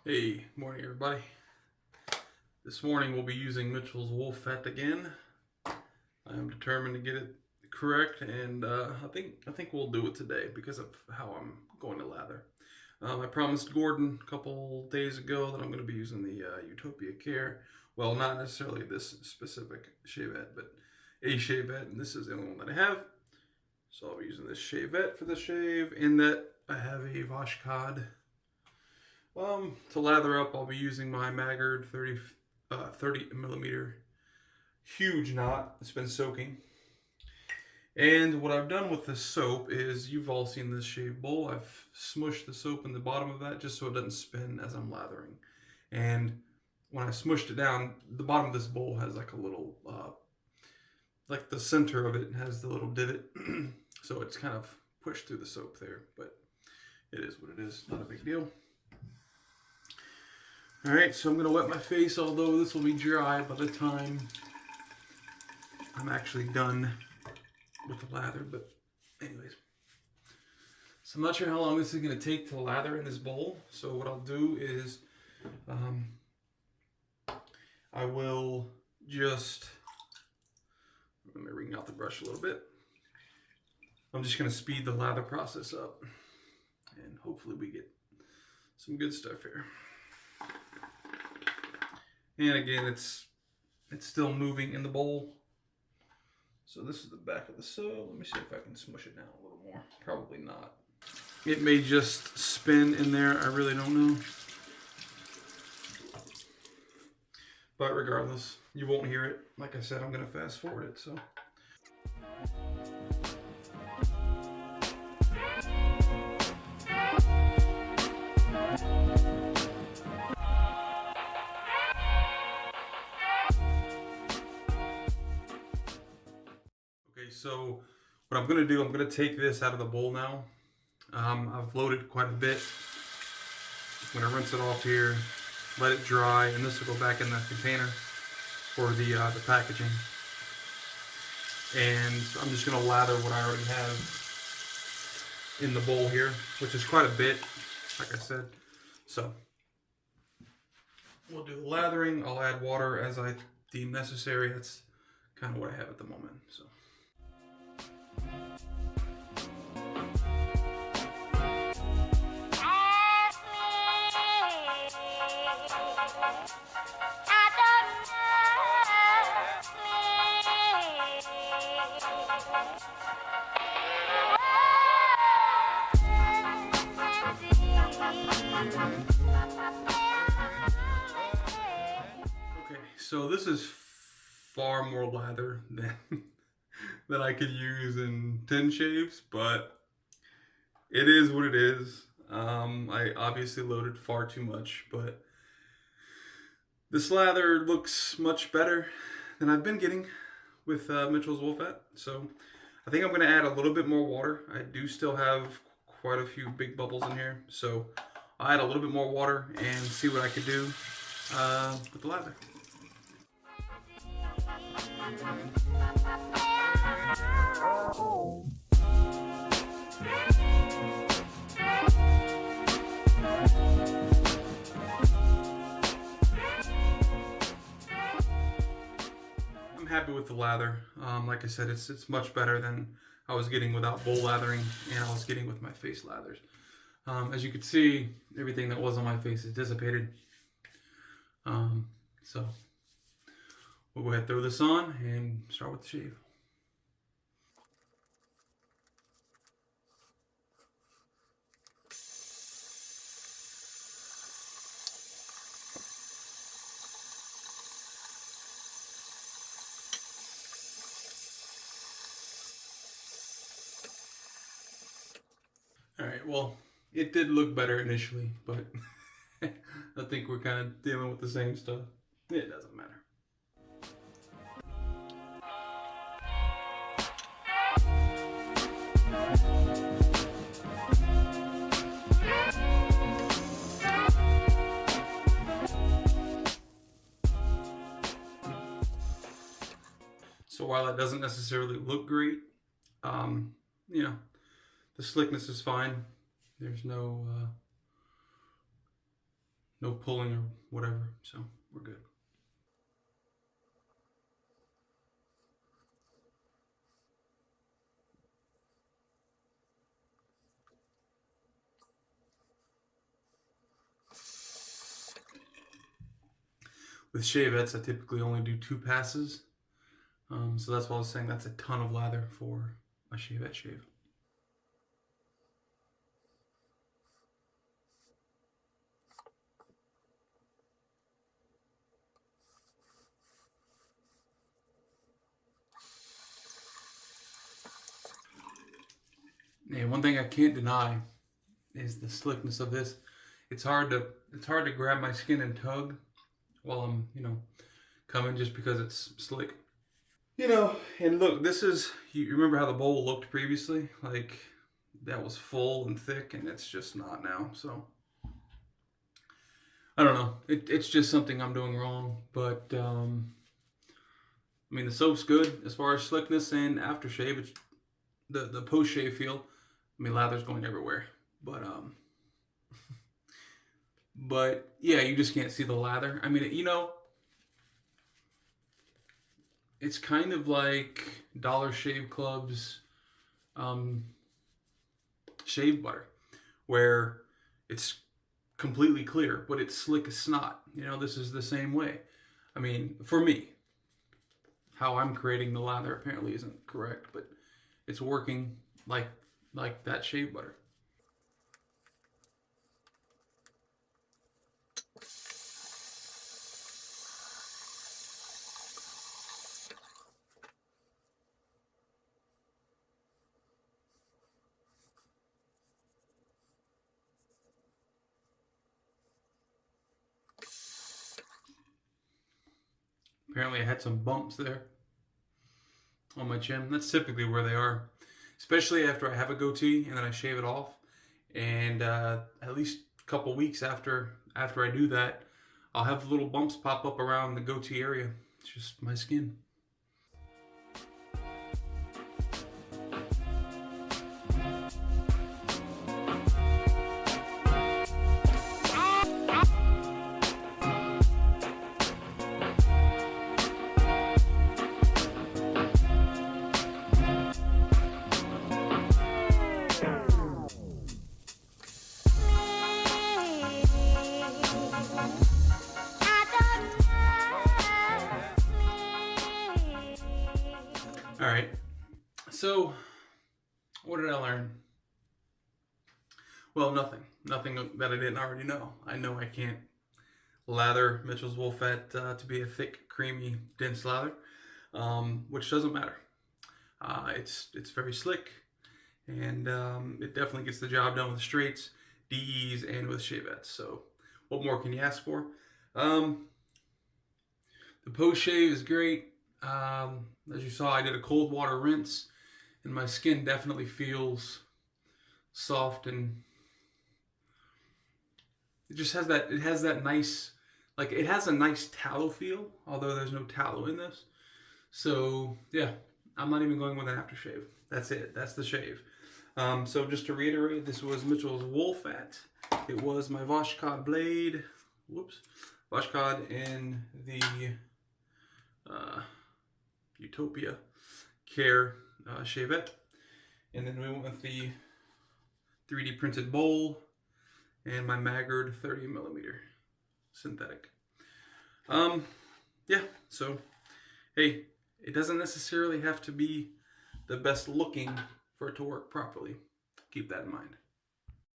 Hey, morning everybody. This morning we'll be using Mitchell's wool fat again. I am determined to get it correct, and I think we'll do it today because of how I'm going to lather. I promised Gordon a couple days ago that I'm going to be using the Utopia Care. Well, not necessarily this specific Shavette, but a Shavette, and this is the only one that I have. So I'll be using this Shavette for the shave, and that I have a Voskhod. To lather up, I'll be using my Maggard 30 millimeter huge knot. It's been soaking. And what I've done with this soap is, you've all seen this shave bowl. I've smushed the soap in the bottom of that just so it doesn't spin as I'm lathering. And when I smushed it down, the bottom of this bowl has like a little, like the center of it has the little divot. So it's kind of pushed through the soap there, but it is what it is, not a big deal. Alright, so I'm going to wet my face, although this will be dry by the time I'm actually done with the lather, but anyways. So I'm not sure how long this is going to take to lather in this bowl, so what I'll do is I will just, let me wring out the brush a little bit. I'm just going to speed the lather process up, and hopefully we get some good stuff here. And again, it's still moving in the bowl. So this is the back of the sew. Let me see if I can smush it down a little more. Probably not. It may just spin in there. I really don't know. But regardless, you won't hear it. Like I said, I'm going to fast forward it. So. So what I'm going to do, I'm going to take this out of the bowl now. I've loaded quite a bit. I'm going to rinse it off here, let it dry, and this will go back in the container for the packaging. And I'm just going to lather what I already have in the bowl here, which is quite a bit, like I said. So we'll do the lathering. I'll add water as I deem necessary. That's kind of what I have at the moment. So. Okay, so this is far more lather than I could use in 10 shaves, but it is what it is. I obviously loaded far too much, but this lather looks much better than I've been getting with Mitchell's wool fat. So I think I'm going to add a little bit more water. I do still have quite a few big bubbles in here, so I'll add a little bit more water and see what I can do with the lather. I'm happy with the lather. Like I said, it's much better than I was getting without bowl lathering, and I was getting with my face lathers. As you can see, everything that was on my face is dissipated. So we'll go ahead and throw this on and start with the shave. Alright, well, it did look better initially, but I think we're kind of dealing with the same stuff. It doesn't matter. So while it doesn't necessarily look great, you know, the slickness is fine. There's no no pulling or whatever, so we're good. With Shavettes, I typically only do 2 passes, so that's why I was saying that's a ton of lather for a Shavette shave. And one thing I can't deny is the slickness of this. It's hard to grab my skin and tug while I'm, coming, just because it's slick. And look, this is, you remember how the bowl looked previously? Like, that was full and thick, and it's just not now. So I don't know. It's just something I'm doing wrong. But I mean, the soap's good as far as slickness and aftershave. It's the post shave feel. I mean, lather's going everywhere. But yeah, you just can't see the lather. I mean, it's kind of like Dollar Shave Club's shave butter, where it's completely clear, but it's slick as snot. This is the same way. I mean, for me, how I'm creating the lather apparently isn't correct, but it's working like that shave butter. Apparently I had some bumps there on my chin. That's typically where they are, especially after I have a goatee and then I shave it off. And at least a couple weeks after I do that, I'll have little bumps pop up around the goatee area. It's just my skin. All right, so what did I learn? Well, nothing that I didn't already know. I know I can't lather Mitchell's wool fat to be a thick, creamy, dense lather, which doesn't matter. It's very slick, and it definitely gets the job done with straights, DEs, and with shavettes. So what more can you ask for? The post shave is great. As you saw, I did a cold water rinse, and my skin definitely feels soft, and it just has that. It has that nice, like it has a nice tallow feel, although there's no tallow in this. So yeah, I'm not even going with an aftershave. That's it. That's the shave. So just to reiterate, this was Mitchell's wool fat. It was my Voskhod blade. Whoops, Voskhod in the Utopia Care Shavette, and then we went with the 3D printed bowl and my Maggard 30mm synthetic. Yeah, so hey, it doesn't necessarily have to be the best looking for it to work properly. Keep that in mind.